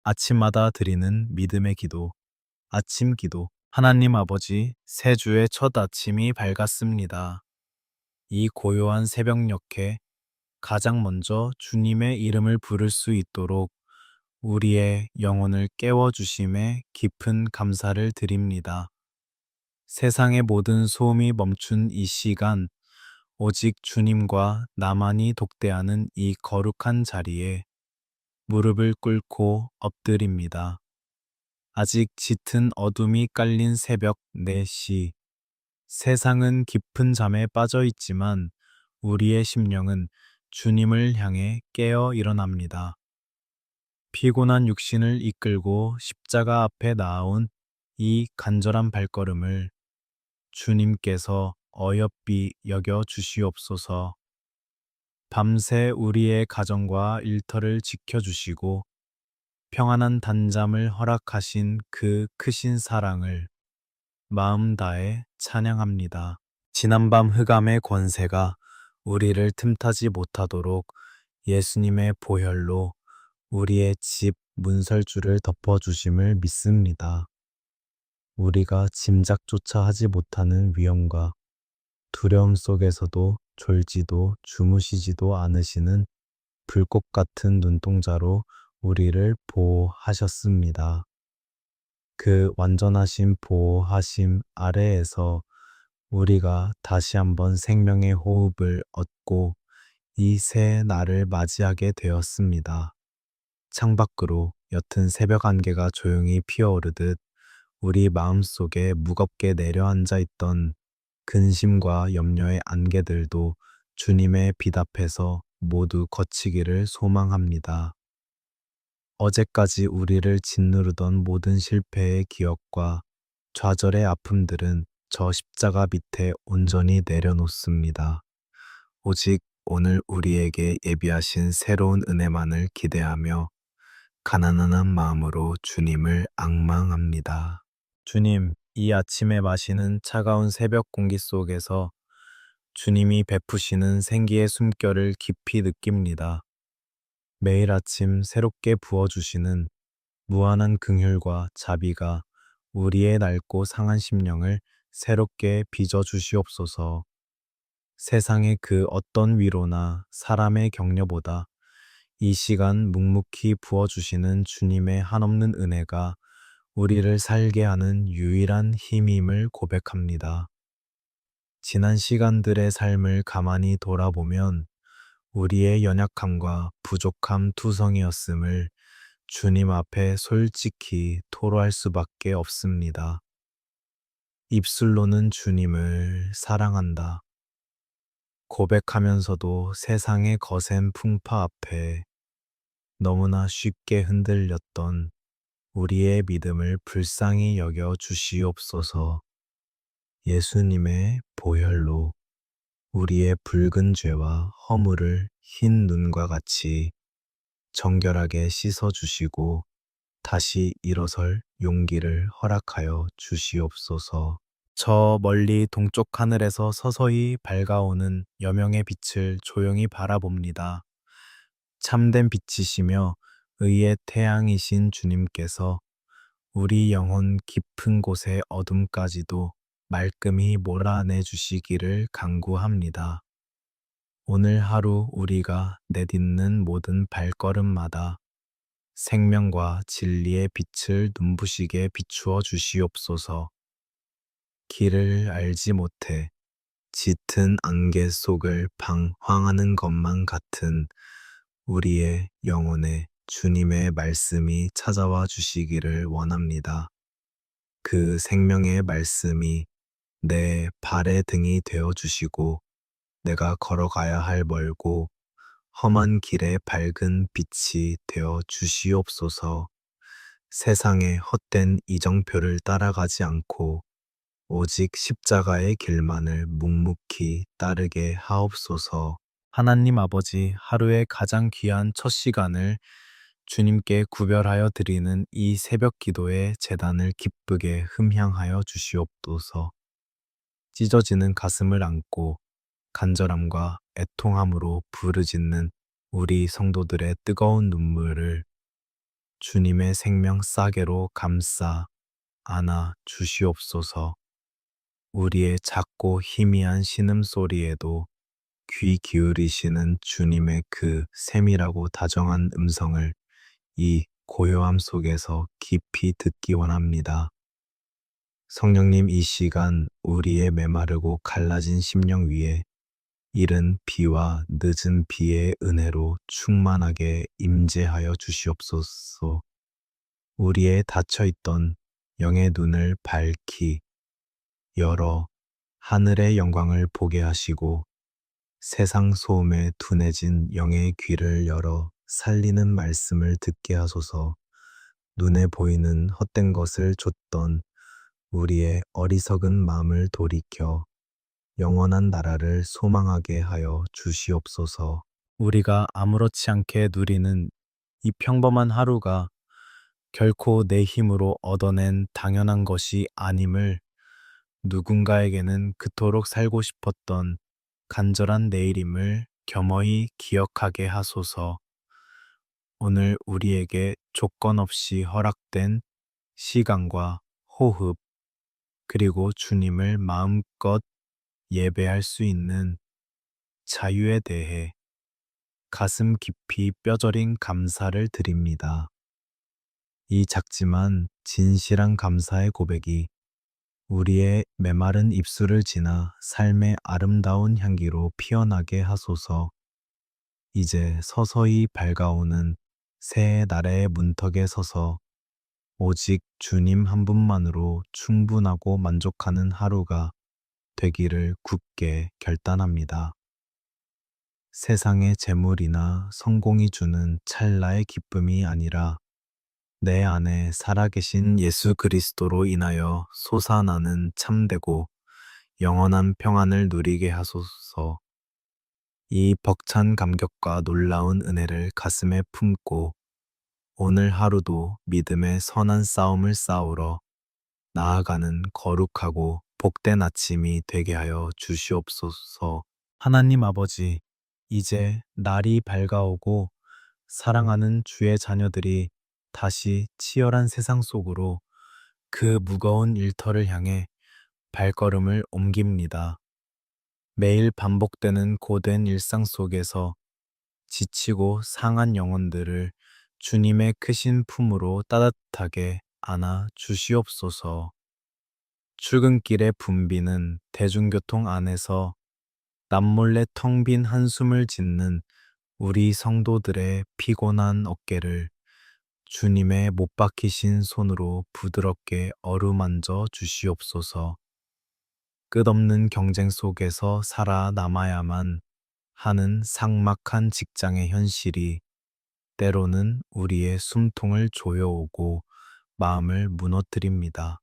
아침마다 드리는 믿음의 기도, 아침 기도. 하나님 아버지, 새 주의 첫 아침이 밝았습니다. 이 고요한 새벽녘에 가장 먼저 주님의 이름을 부를 수 있도록 우리의 영혼을 깨워주심에 깊은 감사를 드립니다. 세상의 모든 소음이 멈춘 이 시간, 오직 주님과 나만이 독대하는 이 거룩한 자리에 무릎을 꿇고 엎드립니다. 아직 짙은 어둠이 깔린 새벽 4시. 세상은 깊은 잠에 빠져 있지만 우리의 심령은 주님을 향해 깨어 일어납니다. 피곤한 육신을 이끌고 십자가 앞에 나아온 이 간절한 발걸음을 주님께서 어여삐 여겨 주시옵소서. 밤새 우리의 가정과 일터를 지켜주시고 평안한 단잠을 허락하신 그 크신 사랑을 마음 다해 찬양합니다. 지난밤 흑암의 권세가 우리를 틈타지 못하도록 예수님의 보혈로 우리의 집 문설주를 덮어주심을 믿습니다. 우리가 짐작조차 하지 못하는 위험과 두려움 속에서도 졸지도 주무시지도 않으시는 불꽃 같은 눈동자로 우리를 보호하셨습니다. 그 완전하신 보호하심 아래에서 우리가 다시 한번 생명의 호흡을 얻고 이 새 날을 맞이하게 되었습니다. 창밖으로 옅은 새벽 안개가 조용히 피어오르듯 우리 마음속에 무겁게 내려앉아 있던 근심과 염려의 안개들도 주님의 빛 앞에서 모두 거치기를 소망합니다. 어제까지 우리를 짓누르던 모든 실패의 기억과 좌절의 아픔들은 저 십자가 밑에 온전히 내려놓습니다. 오직 오늘 우리에게 예비하신 새로운 은혜만을 기대하며 가난한 마음으로 주님을 앙망합니다. 주님, 이 아침에 마시는 차가운 새벽 공기 속에서 주님이 베푸시는 생기의 숨결을 깊이 느낍니다. 매일 아침 새롭게 부어주시는 무한한 긍휼과 자비가 우리의 낡고 상한 심령을 새롭게 빚어주시옵소서. 세상의 그 어떤 위로나 사람의 격려보다 이 시간 묵묵히 부어주시는 주님의 한없는 은혜가 우리를 살게 하는 유일한 힘임을 고백합니다. 지난 시간들의 삶을 가만히 돌아보면 우리의 연약함과 부족함 투성이었음을 주님 앞에 솔직히 토로할 수밖에 없습니다. 입술로는 주님을 사랑한다 고백하면서도 세상의 거센 풍파 앞에 너무나 쉽게 흔들렸던 우리의 믿음을 불쌍히 여겨 주시옵소서. 예수님의 보혈로 우리의 붉은 죄와 허물을 흰 눈과 같이 정결하게 씻어주시고 다시 일어설 용기를 허락하여 주시옵소서. 저 멀리 동쪽 하늘에서 서서히 밝아오는 여명의 빛을 조용히 바라봅니다. 참된 빛이시며 의의 태양이신 주님께서 우리 영혼 깊은 곳의 어둠까지도 말끔히 몰아내 주시기를 간구합니다. 오늘 하루 우리가 내딛는 모든 발걸음마다 생명과 진리의 빛을 눈부시게 비추어 주시옵소서. 길을 알지 못해 짙은 안개 속을 방황하는 것만 같은 우리의 영혼에 주님의 말씀이 찾아와 주시기를 원합니다. 그 생명의 말씀이 내 발의 등이 되어 주시고 내가 걸어가야 할 멀고 험한 길의 밝은 빛이 되어 주시옵소서. 세상의 헛된 이정표를 따라가지 않고 오직 십자가의 길만을 묵묵히 따르게 하옵소서. 하나님 아버지, 하루의 가장 귀한 첫 시간을 주님께 구별하여 드리는 이 새벽 기도의 제단을 기쁘게 흠향하여 주시옵소서. 찢어지는 가슴을 안고 간절함과 애통함으로 부르짖는 우리 성도들의 뜨거운 눈물을 주님의 생명 싸개로 감싸 안아 주시옵소서. 우리의 작고 희미한 신음소리에도 귀 기울이시는 주님의 그 세밀하고 다정한 음성을 이 고요함 속에서 깊이 듣기 원합니다. 성령님, 이 시간 우리의 메마르고 갈라진 심령 위에 이른 비와 늦은 비의 은혜로 충만하게 임재하여 주시옵소서. 우리의 닫혀있던 영의 눈을 밝히 열어 하늘의 영광을 보게 하시고 세상 소음에 둔해진 영의 귀를 열어 살리는 말씀을 듣게 하소서. 눈에 보이는 헛된 것을 좇던 우리의 어리석은 마음을 돌이켜 영원한 나라를 소망하게 하여 주시옵소서. 우리가 아무렇지 않게 누리는 이 평범한 하루가 결코 내 힘으로 얻어낸 당연한 것이 아님을 누군가에게는 그토록 살고 싶었던 간절한 내일임을 겸허히 기억하게 하소서. 오늘 우리에게 조건 없이 허락된 시간과 호흡, 그리고 주님을 마음껏 예배할 수 있는 자유에 대해 가슴 깊이 뼈저린 감사를 드립니다. 이 작지만 진실한 감사의 고백이 우리의 메마른 입술을 지나 삶의 아름다운 향기로 피어나게 하소서. 이제 서서히 밝아오는 새해 날의 문턱에 서서 오직 주님 한 분만으로 충분하고 만족하는 하루가 되기를 굳게 결단합니다. 세상의 재물이나 성공이 주는 찰나의 기쁨이 아니라 내 안에 살아계신 예수 그리스도로 인하여 솟아나는 참되고 영원한 평안을 누리게 하소서. 이 벅찬 감격과 놀라운 은혜를 가슴에 품고 오늘 하루도 믿음의 선한 싸움을 싸우러 나아가는 거룩하고 복된 아침이 되게 하여 주시옵소서. 하나님 아버지, 이제 날이 밝아오고 사랑하는 주의 자녀들이 다시 치열한 세상 속으로 그 무거운 일터를 향해 발걸음을 옮깁니다. 매일 반복되는 고된 일상 속에서 지치고 상한 영혼들을 주님의 크신 품으로 따뜻하게 안아 주시옵소서. 출근길에 붐비는 대중교통 안에서 남몰래 텅 빈 한숨을 짓는 우리 성도들의 피곤한 어깨를 주님의 못 박히신 손으로 부드럽게 어루만져 주시옵소서. 끝없는 경쟁 속에서 살아남아야만 하는 삭막한 직장의 현실이 때로는 우리의 숨통을 조여오고 마음을 무너뜨립니다.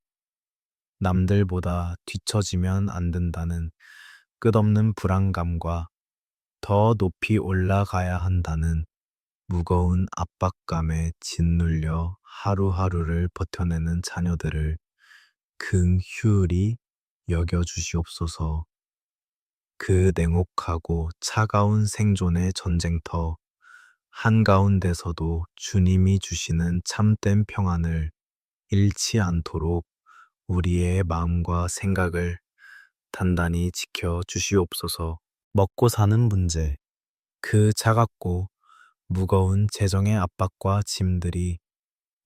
남들보다 뒤처지면 안 된다는 끝없는 불안감과 더 높이 올라가야 한다는 무거운 압박감에 짓눌려 하루하루를 버텨내는 자녀들을 긍휼히 여겨주시옵소서. 그 냉혹하고 차가운 생존의 전쟁터 한가운데서도 주님이 주시는 참된 평안을 잃지 않도록 우리의 마음과 생각을 단단히 지켜 주시옵소서. 먹고 사는 문제, 그 차갑고 무거운 재정의 압박과 짐들이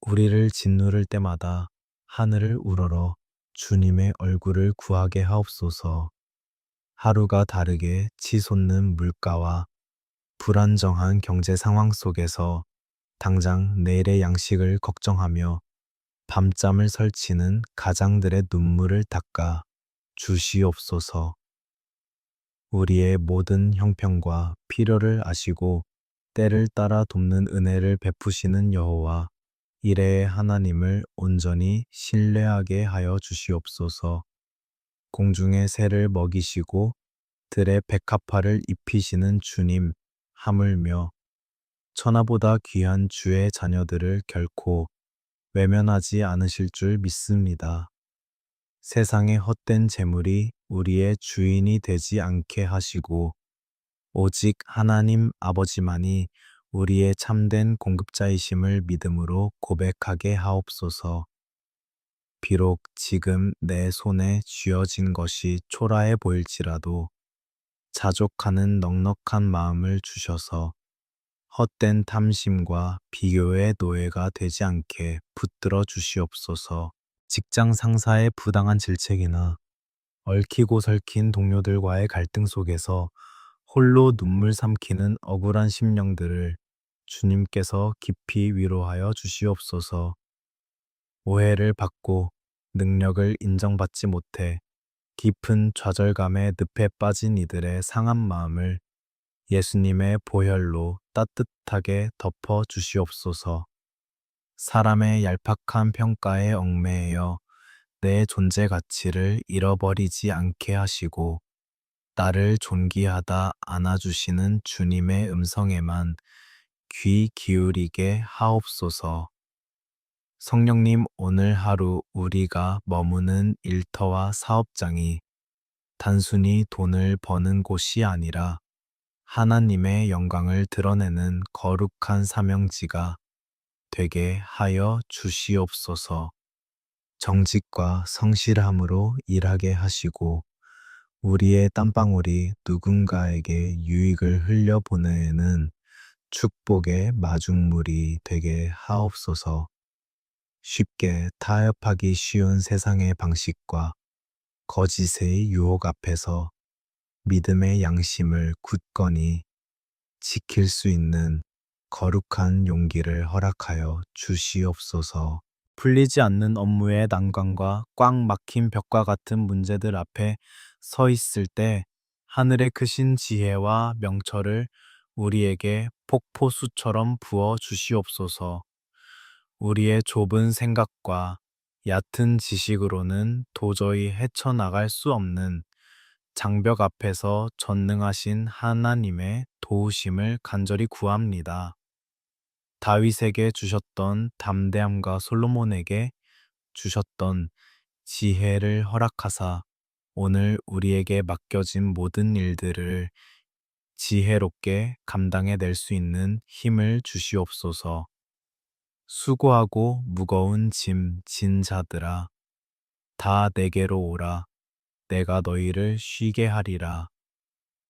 우리를 짓누를 때마다 하늘을 우러러 주님의 얼굴을 구하게 하옵소서. 하루가 다르게 치솟는 물가와 불안정한 경제 상황 속에서 당장 내일의 양식을 걱정하며 밤잠을 설치는 가장들의 눈물을 닦아 주시옵소서. 우리의 모든 형편과 필요를 아시고 때를 따라 돕는 은혜를 베푸시는 여호와 이레의 하나님을 온전히 신뢰하게 하여 주시옵소서. 공중의 새를 먹이시고 들의 백합화를 입히시는 주님, 하물며 천하보다 귀한 주의 자녀들을 결코 외면하지 않으실 줄 믿습니다. 세상의 헛된 재물이 우리의 주인이 되지 않게 하시고 오직 하나님 아버지만이 우리의 참된 공급자이심을 믿음으로 고백하게 하옵소서. 비록 지금 내 손에 쥐어진 것이 초라해 보일지라도 자족하는 넉넉한 마음을 주셔서 헛된 탐심과 비교의 노예가 되지 않게 붙들어 주시옵소서. 직장 상사의 부당한 질책이나 얽히고 설킨 동료들과의 갈등 속에서 홀로 눈물 삼키는 억울한 심령들을 주님께서 깊이 위로하여 주시옵소서. 오해를 받고 능력을 인정받지 못해 깊은 좌절감에 늪에 빠진 이들의 상한 마음을 예수님의 보혈로 따뜻하게 덮어 주시옵소서. 사람의 얄팍한 평가에 얽매여 내 존재 가치를 잃어버리지 않게 하시고 나를 존귀하다 안아주시는 주님의 음성에만 귀 기울이게 하옵소서. 성령님, 오늘 하루 우리가 머무는 일터와 사업장이 단순히 돈을 버는 곳이 아니라 하나님의 영광을 드러내는 거룩한 사명지가 되게 하여 주시옵소서. 정직과 성실함으로 일하게 하시고 우리의 땀방울이 누군가에게 유익을 흘려보내는 축복의 마중물이 되게 하옵소서. 쉽게 타협하기 쉬운 세상의 방식과 거짓의 유혹 앞에서 믿음의 양심을 굳건히 지킬 수 있는 거룩한 용기를 허락하여 주시옵소서. 풀리지 않는 업무의 난관과 꽉 막힌 벽과 같은 문제들 앞에 서 있을 때 하늘의 크신 지혜와 명철을 우리에게 폭포수처럼 부어 주시옵소서. 우리의 좁은 생각과 얕은 지식으로는 도저히 헤쳐나갈 수 없는 장벽 앞에서 전능하신 하나님의 도우심을 간절히 구합니다. 다윗에게 주셨던 담대함과 솔로몬에게 주셨던 지혜를 허락하사 오늘 우리에게 맡겨진 모든 일들을 지혜롭게 감당해낼 수 있는 힘을 주시옵소서. 수고하고 무거운 짐 진 자들아, 다 내게로 오라. 내가 너희를 쉬게 하리라.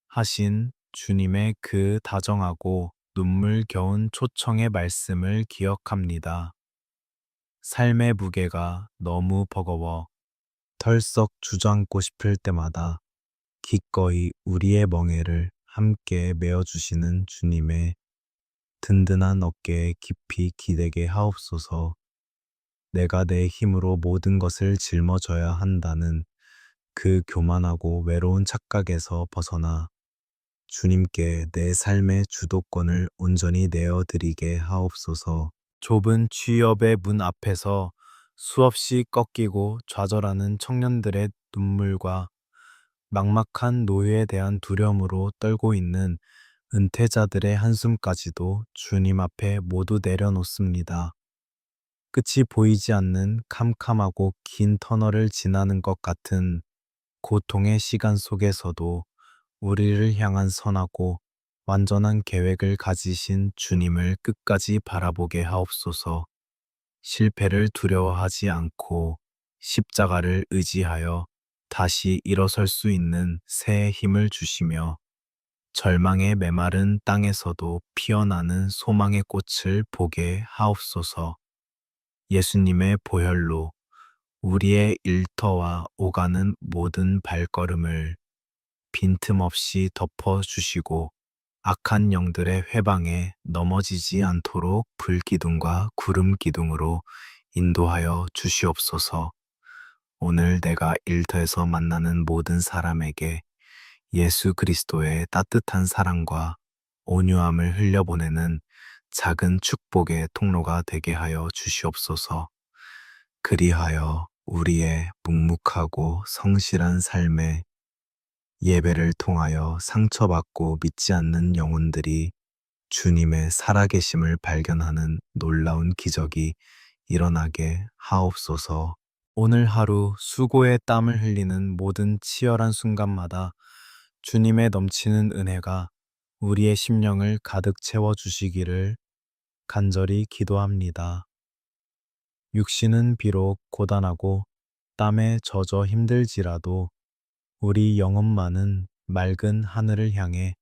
하신 주님의 그 다정하고 눈물겨운 초청의 말씀을 기억합니다. 삶의 무게가 너무 버거워 털썩 주저앉고 싶을 때마다 기꺼이 우리의 멍에를 함께 메어주시는 주님의 든든한 어깨에 깊이 기대게 하옵소서. 내가 내 힘으로 모든 것을 짊어져야 한다는 그 교만하고 외로운 착각에서 벗어나 주님께 내 삶의 주도권을 온전히 내어드리게 하옵소서. 좁은 취업의 문 앞에서 수없이 꺾이고 좌절하는 청년들의 눈물과 막막한 노예에 대한 두려움으로 떨고 있는 은퇴자들의 한숨까지도 주님 앞에 모두 내려놓습니다. 끝이 보이지 않는 캄캄하고 긴 터널을 지나는 것 같은 고통의 시간 속에서도 우리를 향한 선하고 완전한 계획을 가지신 주님을 끝까지 바라보게 하옵소서. 실패를 두려워하지 않고 십자가를 의지하여 다시 일어설 수 있는 새 힘을 주시며 절망의 메마른 땅에서도 피어나는 소망의 꽃을 보게 하옵소서. 예수님의 보혈로 우리의 일터와 오가는 모든 발걸음을 빈틈없이 덮어주시고 악한 영들의 회방에 넘어지지 않도록 불기둥과 구름기둥으로 인도하여 주시옵소서. 오늘 내가 일터에서 만나는 모든 사람에게 예수 그리스도의 따뜻한 사랑과 온유함을 흘려보내는 작은 축복의 통로가 되게 하여 주시옵소서. 그리하여 우리의 묵묵하고 성실한 삶에 예배를 통하여 상처받고 믿지 않는 영혼들이 주님의 살아계심을 발견하는 놀라운 기적이 일어나게 하옵소서. 오늘 하루 수고의 땀을 흘리는 모든 치열한 순간마다 주님의 넘치는 은혜가 우리의 심령을 가득 채워 주시기를 간절히 기도합니다. 육신은 비록 고단하고 땀에 젖어 힘들지라도 우리 영혼만은 맑은 하늘을 향해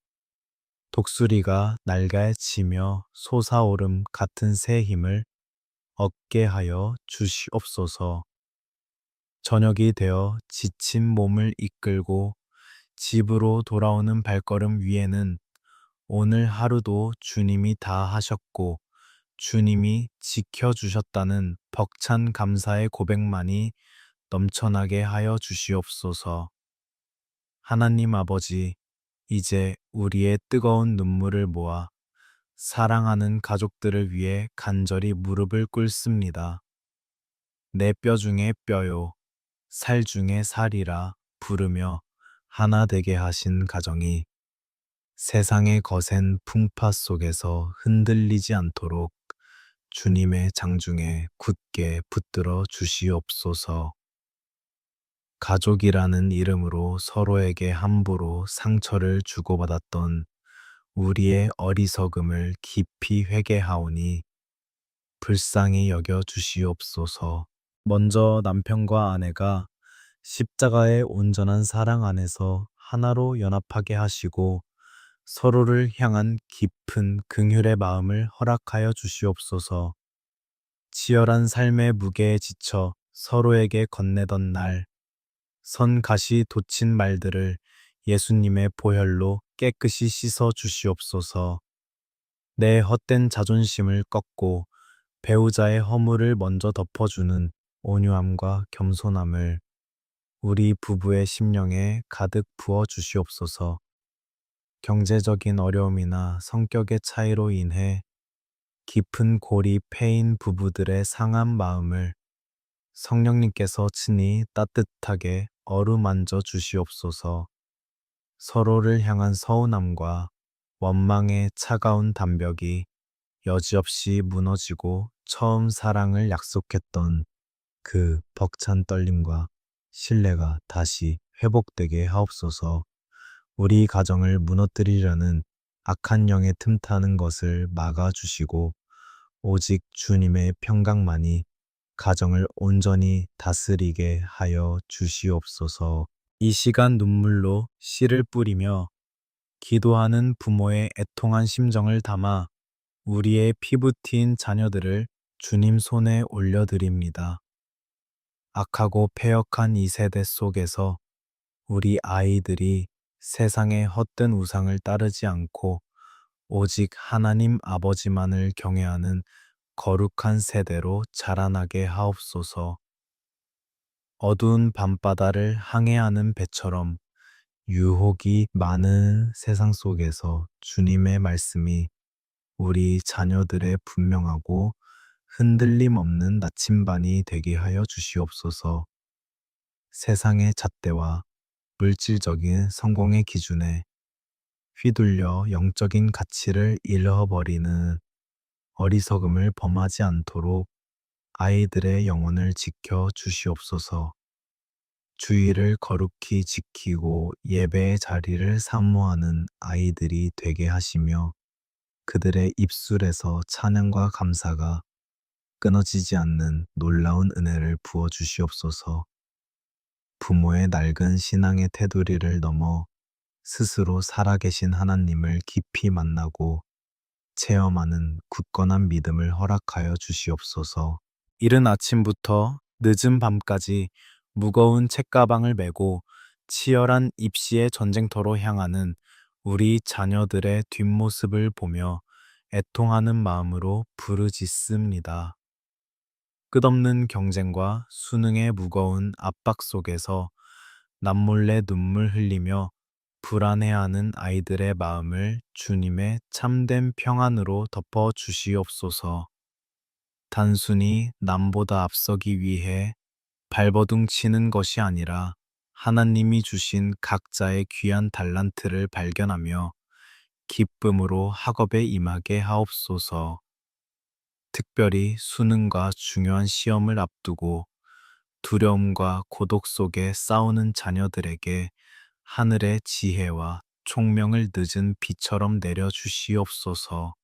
독수리가 날개 치며 솟아오름 같은 새 힘을 얻게 하여 주시옵소서. 저녁이 되어 지친 몸을 이끌고 집으로 돌아오는 발걸음 위에는 오늘 하루도 주님이 다 하셨고 주님이 지켜주셨다는 벅찬 감사의 고백만이 넘쳐나게 하여 주시옵소서. 하나님 아버지, 이제 우리의 뜨거운 눈물을 모아 사랑하는 가족들을 위해 간절히 무릎을 꿇습니다. 내 뼈 중에 뼈요, 살 중에 살이라 부르며 하나 되게 하신 가정이 세상의 거센 풍파 속에서 흔들리지 않도록 주님의 장중에 굳게 붙들어 주시옵소서. 가족이라는 이름으로 서로에게 함부로 상처를 주고받았던 우리의 어리석음을 깊이 회개하오니 불쌍히 여겨 주시옵소서. 먼저 남편과 아내가 십자가의 온전한 사랑 안에서 하나로 연합하게 하시고 서로를 향한 깊은 긍휼의 마음을 허락하여 주시옵소서. 치열한 삶의 무게에 지쳐 서로에게 건네던 날, 선가시 돋친 말들을 예수님의 보혈로 깨끗이 씻어 주시옵소서. 내 헛된 자존심을 꺾고 배우자의 허물을 먼저 덮어주는 온유함과 겸손함을 우리 부부의 심령에 가득 부어 주시옵소서. 경제적인 어려움이나 성격의 차이로 인해 깊은 골이 패인 부부들의 상한 마음을 성령님께서 친히 따뜻하게 어루만져 주시옵소서. 서로를 향한 서운함과 원망의 차가운 담벽이 여지없이 무너지고 처음 사랑을 약속했던 그 벅찬 떨림과 신뢰가 다시 회복되게 하옵소서. 우리 가정을 무너뜨리려는 악한 영의 틈타는 것을 막아주시고 오직 주님의 평강만이 가정을 온전히 다스리게 하여 주시옵소서. 이 시간 눈물로 씨를 뿌리며 기도하는 부모의 애통한 심정을 담아 우리의 피부 튄 자녀들을 주님 손에 올려드립니다. 악하고 패역한 이 세대 속에서 우리 아이들이 세상의 헛된 우상을 따르지 않고 오직 하나님 아버지만을 경외하는 거룩한 세대로 자라나게 하옵소서. 어두운 밤바다를 항해하는 배처럼 유혹이 많은 세상 속에서 주님의 말씀이 우리 자녀들의 분명하고 흔들림 없는 나침반이 되게 하여 주시옵소서. 세상의 잣대와 물질적인 성공의 기준에 휘둘려 영적인 가치를 잃어버리는 어리석음을 범하지 않도록 아이들의 영혼을 지켜 주시옵소서. 주의를 거룩히 지키고 예배의 자리를 사모하는 아이들이 되게 하시며 그들의 입술에서 찬양과 감사가 끊어지지 않는 놀라운 은혜를 부어 주시옵소서. 부모의 낡은 신앙의 테두리를 넘어 스스로 살아계신 하나님을 깊이 만나고 체험하는 굳건한 믿음을 허락하여 주시옵소서. 이른 아침부터 늦은 밤까지 무거운 책가방을 메고 치열한 입시의 전쟁터로 향하는 우리 자녀들의 뒷모습을 보며 애통하는 마음으로 부르짖습니다. 끝없는 경쟁과 수능의 무거운 압박 속에서 남몰래 눈물 흘리며 불안해하는 아이들의 마음을 주님의 참된 평안으로 덮어 주시옵소서. 단순히 남보다 앞서기 위해 발버둥 치는 것이 아니라 하나님이 주신 각자의 귀한 달란트를 발견하며 기쁨으로 학업에 임하게 하옵소서. 특별히 수능과 중요한 시험을 앞두고 두려움과 고독 속에 싸우는 자녀들에게 하늘의 지혜와 총명을 늦은 비처럼 내려 주시옵소서.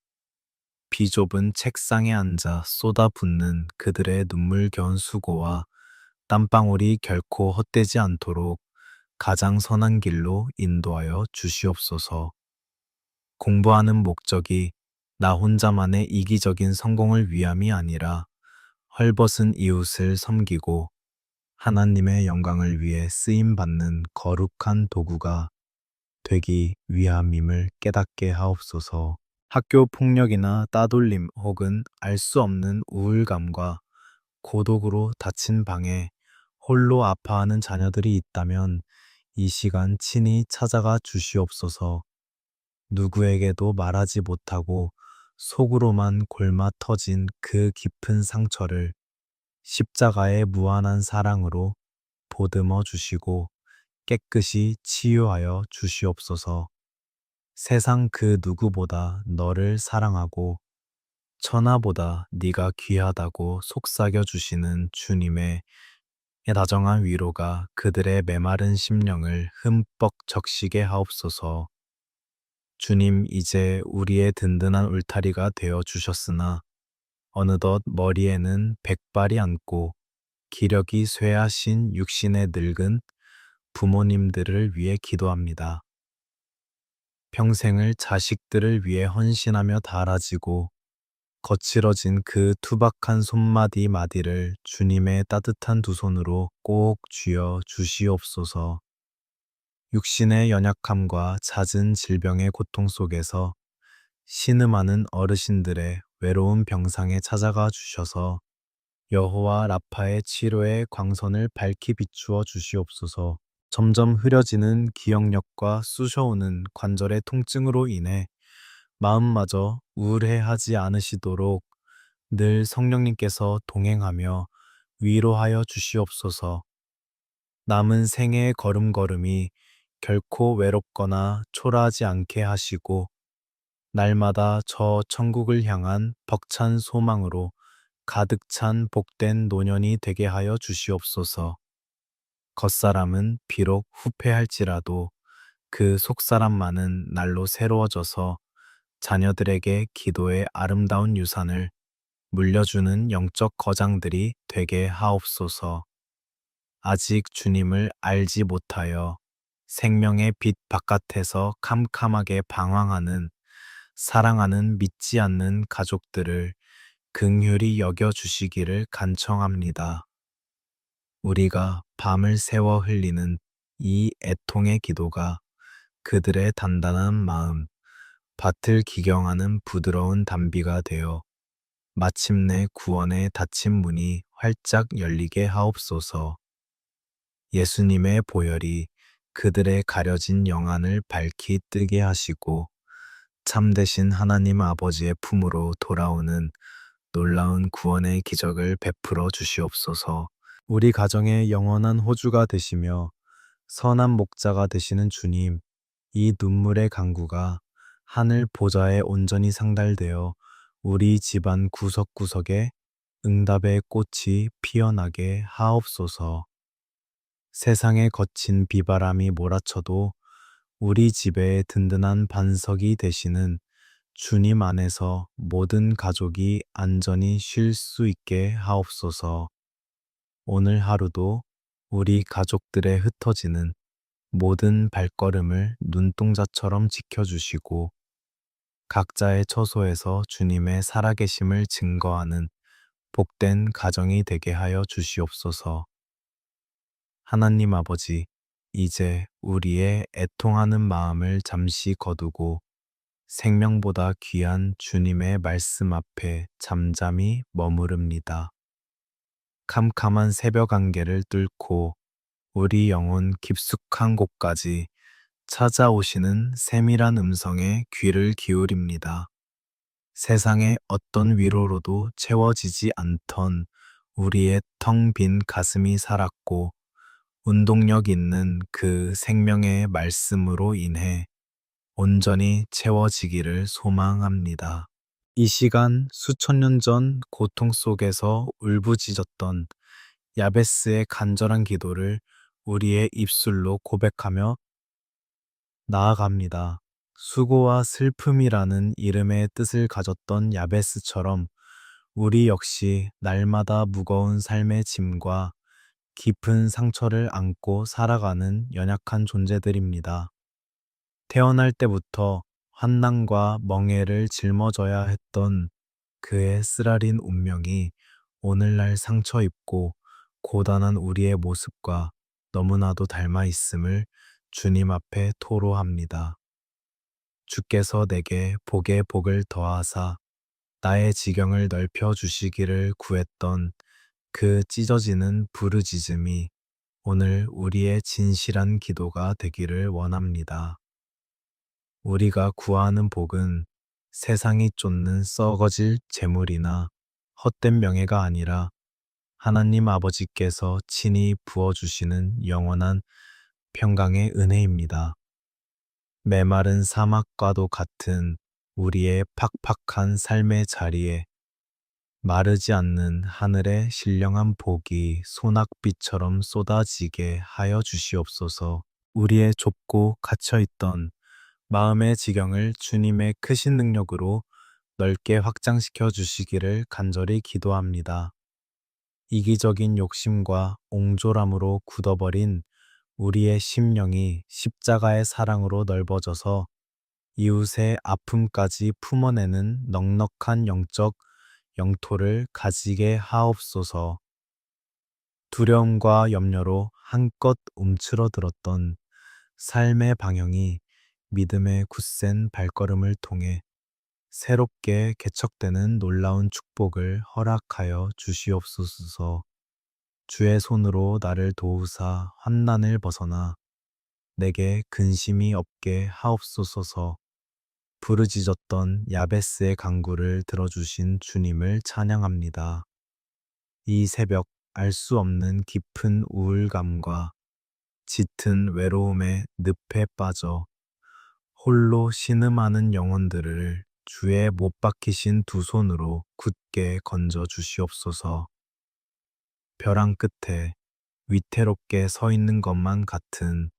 비좁은 책상에 앉아 쏟아붓는 그들의 눈물겨운 수고와 땀방울이 결코 헛되지 않도록 가장 선한 길로 인도하여 주시옵소서. 공부하는 목적이 나 혼자만의 이기적인 성공을 위함이 아니라 헐벗은 이웃을 섬기고 하나님의 영광을 위해 쓰임받는 거룩한 도구가 되기 위함임을 깨닫게 하옵소서. 학교 폭력이나 따돌림 혹은 알 수 없는 우울감과 고독으로 닫힌 방에 홀로 아파하는 자녀들이 있다면 이 시간 친히 찾아가 주시옵소서. 누구에게도 말하지 못하고 속으로만 골마 터진 그 깊은 상처를 십자가의 무한한 사랑으로 보듬어 주시고 깨끗이 치유하여 주시옵소서. 세상 그 누구보다 너를 사랑하고 천하보다 네가 귀하다고 속삭여 주시는 주님의 다정한 위로가 그들의 메마른 심령을 흠뻑 적시게 하옵소서. 주님, 이제 우리의 든든한 울타리가 되어 주셨으나 어느덧 머리에는 백발이 앉고 기력이 쇠하신 육신의 늙은 부모님들을 위해 기도합니다. 평생을 자식들을 위해 헌신하며 달아지고 거칠어진 그 투박한 손마디 마디를 주님의 따뜻한 두 손으로 꼭 쥐어 주시옵소서. 육신의 연약함과 잦은 질병의 고통 속에서 신음하는 어르신들의 외로운 병상에 찾아가 주셔서 여호와 라파의 치료의 광선을 밝히 비추어 주시옵소서. 점점 흐려지는 기억력과 쑤셔오는 관절의 통증으로 인해 마음마저 우울해하지 않으시도록 늘 성령님께서 동행하며 위로하여 주시옵소서. 남은 생애의 걸음걸음이 결코 외롭거나 초라하지 않게 하시고 날마다 저 천국을 향한 벅찬 소망으로 가득 찬 복된 노년이 되게 하여 주시옵소서. 겉사람은 비록 후패할지라도 그 속사람만은 날로 새로워져서 자녀들에게 기도의 아름다운 유산을 물려주는 영적 거장들이 되게 하옵소서. 아직 주님을 알지 못하여 생명의 빛 바깥에서 캄캄하게 방황하는 사랑하는 믿지 않는 가족들을 긍휼히 여겨 주시기를 간청합니다. 우리가 밤을 새워 흘리는 이 애통의 기도가 그들의 단단한 마음, 밭을 기경하는 부드러운 단비가 되어 마침내 구원의 닫힌 문이 활짝 열리게 하옵소서. 예수님의 보혈이 그들의 가려진 영안을 밝히 뜨게 하시고 참되신 하나님 아버지의 품으로 돌아오는 놀라운 구원의 기적을 베풀어 주시옵소서. 우리 가정의 영원한 호주가 되시며 선한 목자가 되시는 주님, 이 눈물의 강구가 하늘 보좌에 온전히 상달되어 우리 집안 구석구석에 응답의 꽃이 피어나게 하옵소서. 세상의 거친 비바람이 몰아쳐도 우리 집의 든든한 반석이 되시는 주님 안에서 모든 가족이 안전히 쉴 수 있게 하옵소서. 오늘 하루도 우리 가족들의 흩어지는 모든 발걸음을 눈동자처럼 지켜주시고 각자의 처소에서 주님의 살아계심을 증거하는 복된 가정이 되게 하여 주시옵소서. 하나님 아버지, 이제 우리의 애통하는 마음을 잠시 거두고 생명보다 귀한 주님의 말씀 앞에 잠잠히 머무릅니다. 캄캄한 새벽 안개를 뚫고 우리 영혼 깊숙한 곳까지 찾아오시는 세밀한 음성에 귀를 기울입니다. 세상의 어떤 위로로도 채워지지 않던 우리의 텅 빈 가슴이 살았고 운동력 있는 그 생명의 말씀으로 인해 온전히 채워지기를 소망합니다. 이 시간 수천 년 전 고통 속에서 울부짖었던 야베스의 간절한 기도를 우리의 입술로 고백하며 나아갑니다. 수고와 슬픔이라는 이름의 뜻을 가졌던 야베스처럼 우리 역시 날마다 무거운 삶의 짐과 깊은 상처를 안고 살아가는 연약한 존재들입니다. 태어날 때부터 환난과 멍해를 짊어져야 했던 그의 쓰라린 운명이 오늘날 상처 입고 고단한 우리의 모습과 너무나도 닮아 있음을 주님 앞에 토로합니다. 주께서 내게 복에 복을 더하사 나의 지경을 넓혀 주시기를 구했던 그 찢어지는 부르짖음이 오늘 우리의 진실한 기도가 되기를 원합니다. 우리가 구하는 복은 세상이 쫓는 썩어질 재물이나 헛된 명예가 아니라 하나님 아버지께서 친히 부어주시는 영원한 평강의 은혜입니다. 메마른 사막과도 같은 우리의 팍팍한 삶의 자리에 마르지 않는 하늘의 신령한 복이 소낙비처럼 쏟아지게 하여 주시옵소서. 우리의 좁고 갇혀있던 마음의 지경을 주님의 크신 능력으로 넓게 확장시켜 주시기를 간절히 기도합니다. 이기적인 욕심과 옹졸함으로 굳어버린 우리의 심령이 십자가의 사랑으로 넓어져서 이웃의 아픔까지 품어내는 넉넉한 영적 영토를 가지게 하옵소서. 두려움과 염려로 한껏 움츠러들었던 삶의 방향이 믿음의 굳센 발걸음을 통해 새롭게 개척되는 놀라운 축복을 허락하여 주시옵소서. 주의 손으로 나를 도우사 환난을 벗어나 내게 근심이 없게 하옵소서. 부르짖었던 야베스의 간구를 들어주신 주님을 찬양합니다. 이 새벽 알 수 없는 깊은 우울감과 짙은 외로움의 늪에 빠져 홀로 신음하는 영혼들을 주의 못 박히신 두 손으로 굳게 건져 주시옵소서. 벼랑 끝에 위태롭게 서 있는 것만 같은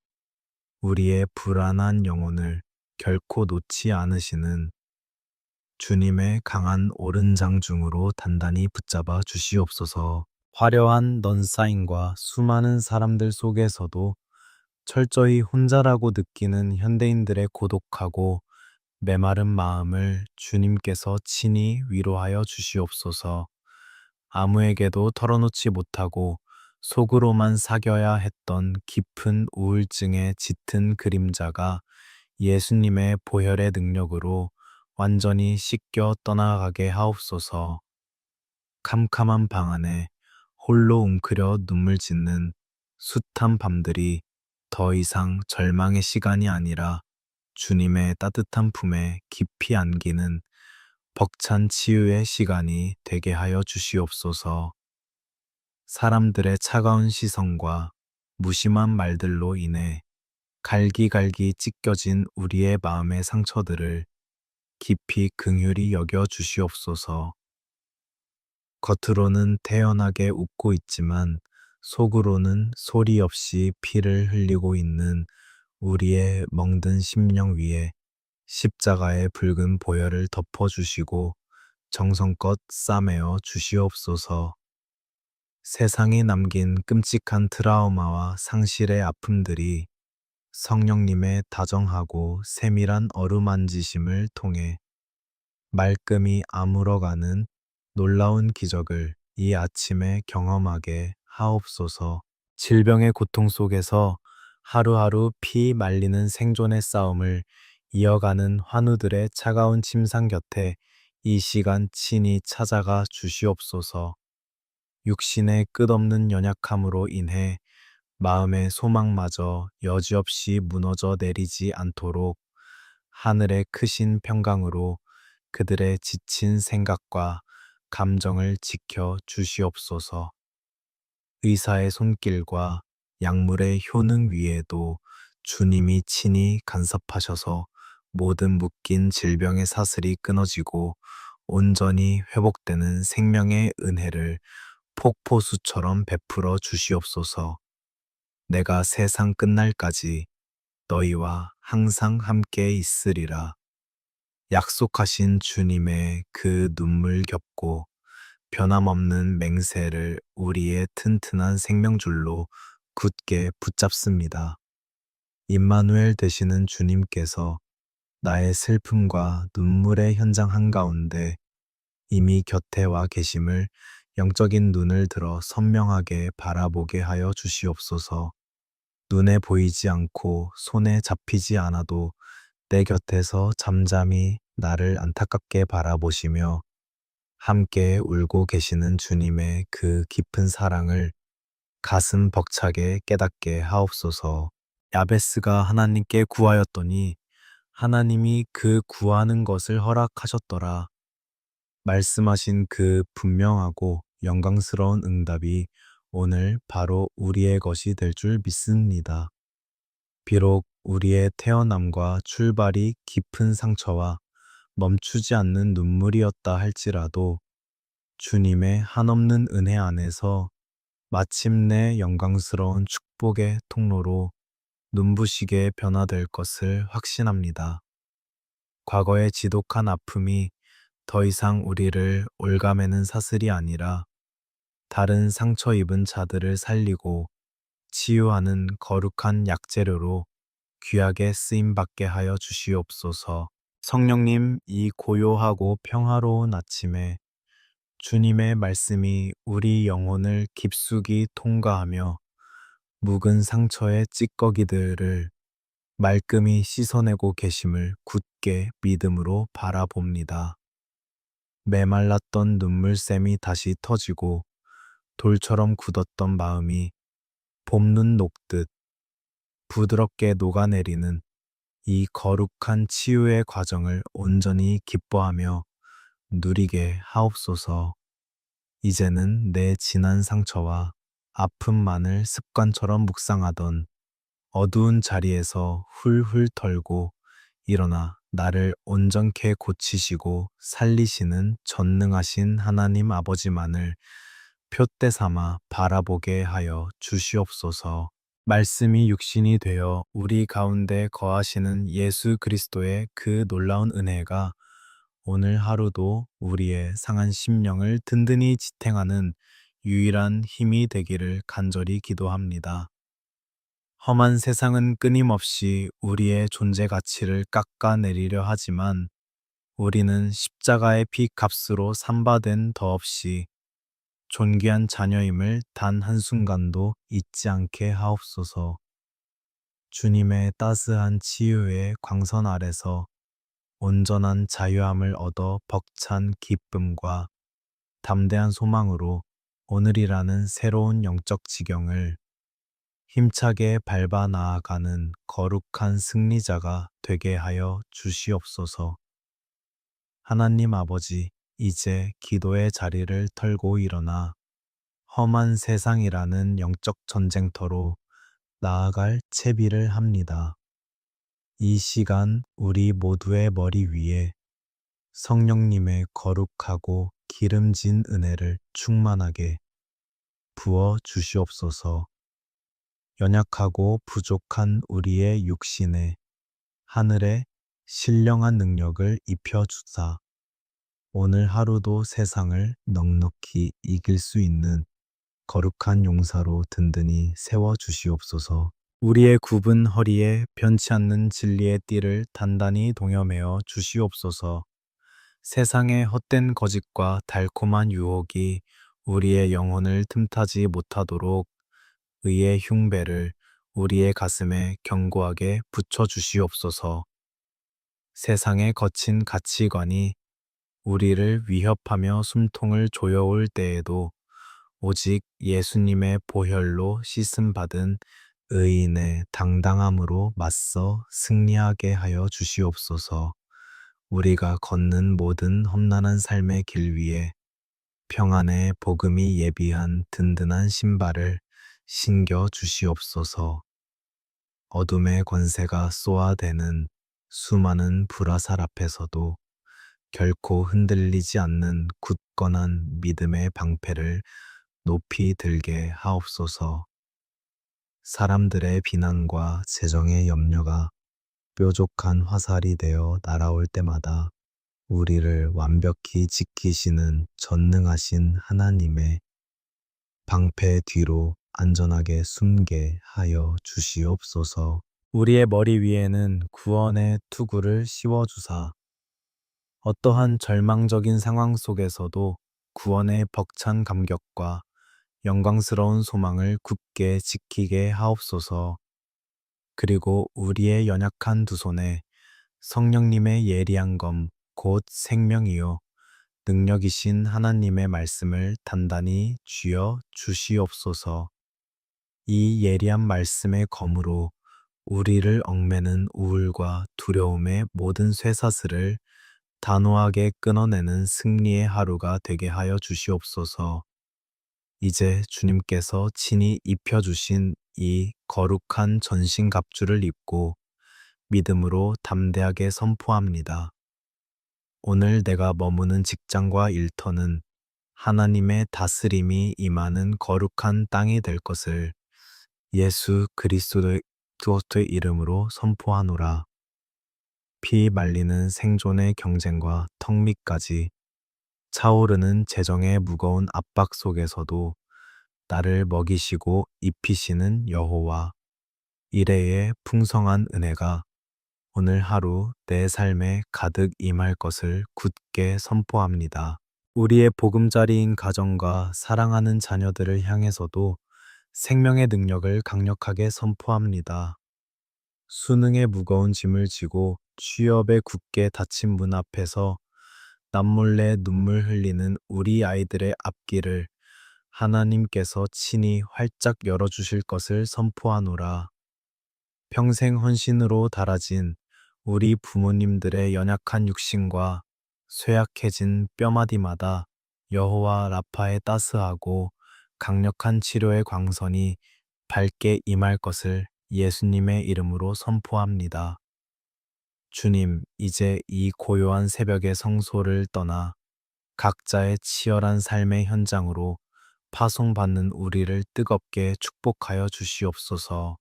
우리의 불안한 영혼을 결코 놓지 않으시는 주님의 강한 오른장중으로 단단히 붙잡아 주시옵소서. 화려한 넌사인과 수많은 사람들 속에서도 철저히 혼자라고 느끼는 현대인들의 고독하고 메마른 마음을 주님께서 친히 위로하여 주시옵소서. 아무에게도 털어놓지 못하고 속으로만 사겨야 했던 깊은 우울증의 짙은 그림자가 예수님의 보혈의 능력으로 완전히 씻겨 떠나가게 하옵소서. 캄캄한 방 안에 홀로 웅크려 눈물 짓는 숱한 밤들이 더 이상 절망의 시간이 아니라 주님의 따뜻한 품에 깊이 안기는 벅찬 치유의 시간이 되게 하여 주시옵소서. 사람들의 차가운 시선과 무심한 말들로 인해 갈기갈기 찢겨진 우리의 마음의 상처들을 깊이 긍휼히 여겨 주시옵소서. 겉으로는 태연하게 웃고 있지만 속으로는 소리 없이 피를 흘리고 있는 우리의 멍든 심령 위에 십자가의 붉은 보혈을 덮어주시고 정성껏 싸매어 주시옵소서. 세상이 남긴 끔찍한 트라우마와 상실의 아픔들이 성령님의 다정하고 세밀한 어루만지심을 통해 말끔히 아물어가는 놀라운 기적을 이 아침에 경험하게 하옵소서. 질병의 고통 속에서 하루하루 피 말리는 생존의 싸움을 이어가는 환우들의 차가운 침상 곁에 이 시간 친히 찾아가 주시옵소서. 육신의 끝없는 연약함으로 인해 마음의 소망마저 여지없이 무너져 내리지 않도록 하늘의 크신 평강으로 그들의 지친 생각과 감정을 지켜 주시옵소서. 의사의 손길과 약물의 효능 위에도 주님이 친히 간섭하셔서 모든 묶인 질병의 사슬이 끊어지고 온전히 회복되는 생명의 은혜를 폭포수처럼 베풀어 주시옵소서. 내가 세상 끝날까지 너희와 항상 함께 있으리라. 약속하신 주님의 그 눈물 겹고 변함없는 맹세를 우리의 튼튼한 생명줄로 굳게 붙잡습니다. 임마누엘 되시는 주님께서 나의 슬픔과 눈물의 현장 한가운데 이미 곁에 와 계심을 영적인 눈을 들어 선명하게 바라보게 하여 주시옵소서. 눈에 보이지 않고 손에 잡히지 않아도 내 곁에서 잠잠히 나를 안타깝게 바라보시며 함께 울고 계시는 주님의 그 깊은 사랑을 가슴 벅차게 깨닫게 하옵소서. 야베스가 하나님께 구하였더니 하나님이 그 구하는 것을 허락하셨더라. 말씀하신 그 분명하고 영광스러운 응답이 오늘 바로 우리의 것이 될 줄 믿습니다. 비록 우리의 태어남과 출발이 깊은 상처와 멈추지 않는 눈물이었다 할지라도 주님의 한없는 은혜 안에서 마침내 영광스러운 축복의 통로로 눈부시게 변화될 것을 확신합니다. 과거의 지독한 아픔이 더 이상 우리를 올가매는 사슬이 아니라 다른 상처 입은 자들을 살리고 치유하는 거룩한 약재료로 귀하게 쓰임받게 하여 주시옵소서. 성령님, 이 고요하고 평화로운 아침에 주님의 말씀이 우리 영혼을 깊숙이 통과하며 묵은 상처의 찌꺼기들을 말끔히 씻어내고 계심을 굳게 믿음으로 바라봅니다. 메말랐던 눈물샘이 다시 터지고 돌처럼 굳었던 마음이 봄눈 녹듯 부드럽게 녹아내리는 이 거룩한 치유의 과정을 온전히 기뻐하며 누리게 하옵소서. 이제는 내 지난 상처와 아픔만을 습관처럼 묵상하던 어두운 자리에서 훌훌 털고 일어나 나를 온전케 고치시고 살리시는 전능하신 하나님 아버지만을 표대 삼아 바라보게 하여 주시옵소서. 말씀이 육신이 되어 우리 가운데 거하시는 예수 그리스도의 그 놀라운 은혜가 오늘 하루도 우리의 상한 심령을 든든히 지탱하는 유일한 힘이 되기를 간절히 기도합니다. 험한 세상은 끊임없이 우리의 존재 가치를 깎아내리려 하지만 우리는 십자가의 피 값으로 삼바된 더없이 존귀한 자녀임을 단 한순간도 잊지 않게 하옵소서. 주님의 따스한 치유의 광선 아래서 온전한 자유함을 얻어 벅찬 기쁨과 담대한 소망으로 오늘이라는 새로운 영적 지경을 힘차게 밟아 나아가는 거룩한 승리자가 되게 하여 주시옵소서. 하나님 아버지, 이제 기도의 자리를 털고 일어나 험한 세상이라는 영적 전쟁터로 나아갈 채비를 합니다. 이 시간 우리 모두의 머리 위에 성령님의 거룩하고 기름진 은혜를 충만하게 부어 주시옵소서. 연약하고 부족한 우리의 육신에 하늘의 신령한 능력을 입혀 주사 오늘 하루도 세상을 넉넉히 이길 수 있는 거룩한 용사로 든든히 세워 주시옵소서. 우리의 굽은 허리에 변치 않는 진리의 띠를 단단히 동여매어 주시옵소서. 세상의 헛된 거짓과 달콤한 유혹이 우리의 영혼을 틈타지 못하도록 의의 흉배를 우리의 가슴에 견고하게 붙여 주시옵소서. 세상의 거친 가치관이 우리를 위협하며 숨통을 조여올 때에도 오직 예수님의 보혈로 씻음받은 의인의 당당함으로 맞서 승리하게 하여 주시옵소서. 우리가 걷는 모든 험난한 삶의 길 위에 평안의 복음이 예비한 든든한 신발을 신겨 주시옵소서. 어둠의 권세가 쏘아대는 수많은 불화살 앞에서도 결코 흔들리지 않는 굳건한 믿음의 방패를 높이 들게 하옵소서. 사람들의 비난과 재정의 염려가 뾰족한 화살이 되어 날아올 때마다 우리를 완벽히 지키시는 전능하신 하나님의 방패 뒤로 안전하게 숨게 하여 주시옵소서. 우리의 머리 위에는 구원의 투구를 씌워주사 어떠한 절망적인 상황 속에서도 구원의 벅찬 감격과 영광스러운 소망을 굳게 지키게 하옵소서. 그리고 우리의 연약한 두 손에 성령님의 예리한 검, 곧 생명이요 능력이신 하나님의 말씀을 단단히 쥐어 주시옵소서. 이 예리한 말씀의 검으로 우리를 얽매는 우울과 두려움의 모든 쇠사슬을 단호하게 끊어내는 승리의 하루가 되게 하여 주시옵소서. 이제 주님께서 친히 입혀주신 이 거룩한 전신갑주를 입고 믿음으로 담대하게 선포합니다. 오늘 내가 머무는 직장과 일터는 하나님의 다스림이 임하는 거룩한 땅이 될 것을 예수 그리스도의 이름으로 선포하노라. 피 말리는 생존의 경쟁과 턱 밑까지 차오르는 재정의 무거운 압박 속에서도 나를 먹이시고 입히시는 여호와, 이레의 풍성한 은혜가 오늘 하루 내 삶에 가득 임할 것을 굳게 선포합니다. 우리의 보금자리인 가정과 사랑하는 자녀들을 향해서도 생명의 능력을 강력하게 선포합니다. 수능의 무거운 짐을 지고 취업에 굳게 닫힌 문 앞에서 남몰래 눈물 흘리는 우리 아이들의 앞길을 하나님께서 친히 활짝 열어주실 것을 선포하노라. 평생 헌신으로 달아진 우리 부모님들의 연약한 육신과 쇠약해진 뼈마디마다 여호와 라파의 따스하고 강력한 치료의 광선이 밝게 임할 것을 예수님의 이름으로 선포합니다. 주님, 이제 이 고요한 새벽의 성소를 떠나 각자의 치열한 삶의 현장으로 파송받는 우리를 뜨겁게 축복하여 주시옵소서.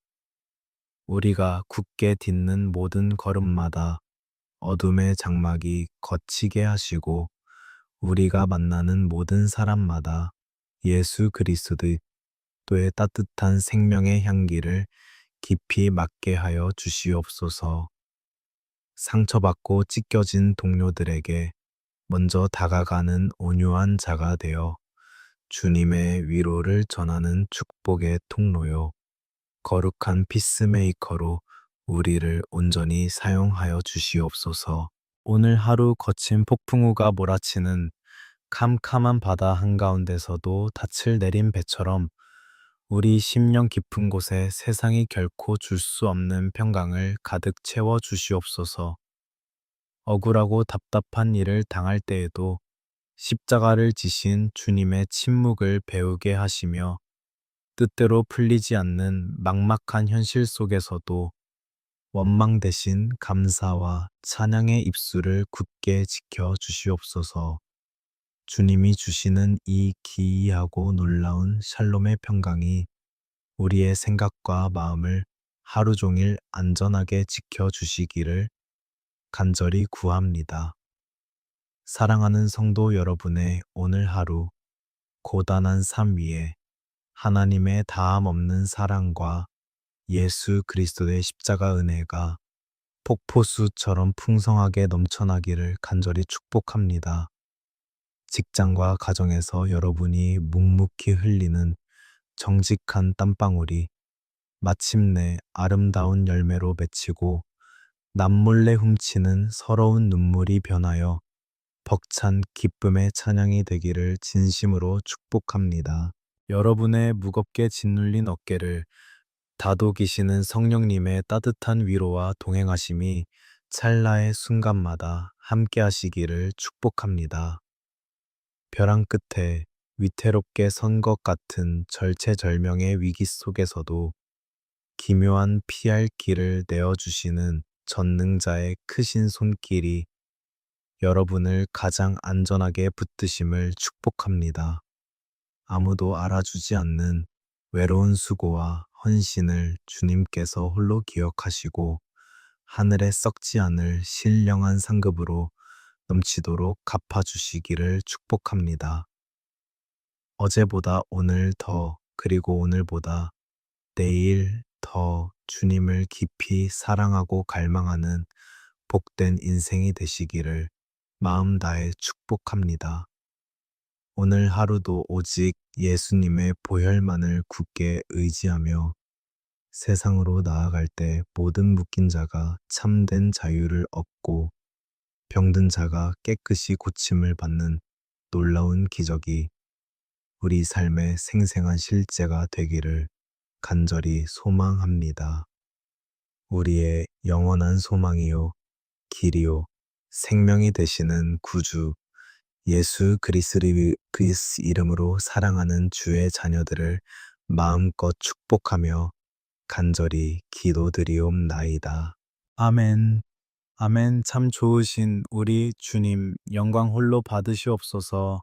우리가 굳게 딛는 모든 걸음마다 어둠의 장막이 걷히게 하시고 우리가 만나는 모든 사람마다 예수 그리스도의 따뜻한 생명의 향기를 깊이 맡게 하여 주시옵소서. 상처받고 찢겨진 동료들에게 먼저 다가가는 온유한 자가 되어 주님의 위로를 전하는 축복의 통로요. 거룩한 피스메이커로 우리를 온전히 사용하여 주시옵소서. 오늘 하루 거친 폭풍우가 몰아치는 캄캄한 바다 한가운데서도 닻을 내린 배처럼 우리 심령 깊은 곳에 세상이 결코 줄 수 없는 평강을 가득 채워 주시옵소서. 억울하고 답답한 일을 당할 때에도 십자가를 지신 주님의 침묵을 배우게 하시며 뜻대로 풀리지 않는 막막한 현실 속에서도 원망 대신 감사와 찬양의 입술을 굳게 지켜 주시옵소서. 주님이 주시는 이 기이하고 놀라운 샬롬의 평강이 우리의 생각과 마음을 하루 종일 안전하게 지켜 주시기를 간절히 구합니다. 사랑하는 성도 여러분의 오늘 하루 고단한 삶 위에 하나님의 다함 없는 사랑과 예수 그리스도의 십자가 은혜가 폭포수처럼 풍성하게 넘쳐나기를 간절히 축복합니다. 직장과 가정에서 여러분이 묵묵히 흘리는 정직한 땀방울이 마침내 아름다운 열매로 맺히고 남몰래 훔치는 서러운 눈물이 변하여 벅찬 기쁨의 찬양이 되기를 진심으로 축복합니다. 여러분의 무겁게 짓눌린 어깨를 다독이시는 성령님의 따뜻한 위로와 동행하심이 찰나의 순간마다 함께 하시기를 축복합니다. 벼랑 끝에 위태롭게 선 것 같은 절체절명의 위기 속에서도 기묘한 피할 길을 내어주시는 전능자의 크신 손길이 여러분을 가장 안전하게 붙드심을 축복합니다. 아무도 알아주지 않는 외로운 수고와 헌신을 주님께서 홀로 기억하시고 하늘에 썩지 않을 신령한 상급으로 넘치도록 갚아주시기를 축복합니다. 어제보다 오늘 더, 그리고 오늘보다 내일 더 주님을 깊이 사랑하고 갈망하는 복된 인생이 되시기를 마음 다해 축복합니다. 오늘 하루도 오직 예수님의 보혈만을 굳게 의지하며 세상으로 나아갈 때 모든 묶인 자가 참된 자유를 얻고 병든 자가 깨끗이 고침을 받는 놀라운 기적이 우리 삶의 생생한 실제가 되기를 간절히 소망합니다. 우리의 영원한 소망이요, 길이요, 생명이 되시는 구주 예수 그리스도 이름으로 사랑하는 주의 자녀들을 마음껏 축복하며 간절히 기도드리옵나이다. 아멘. 아멘. 참 좋으신 우리 주님, 영광 홀로 받으시옵소서.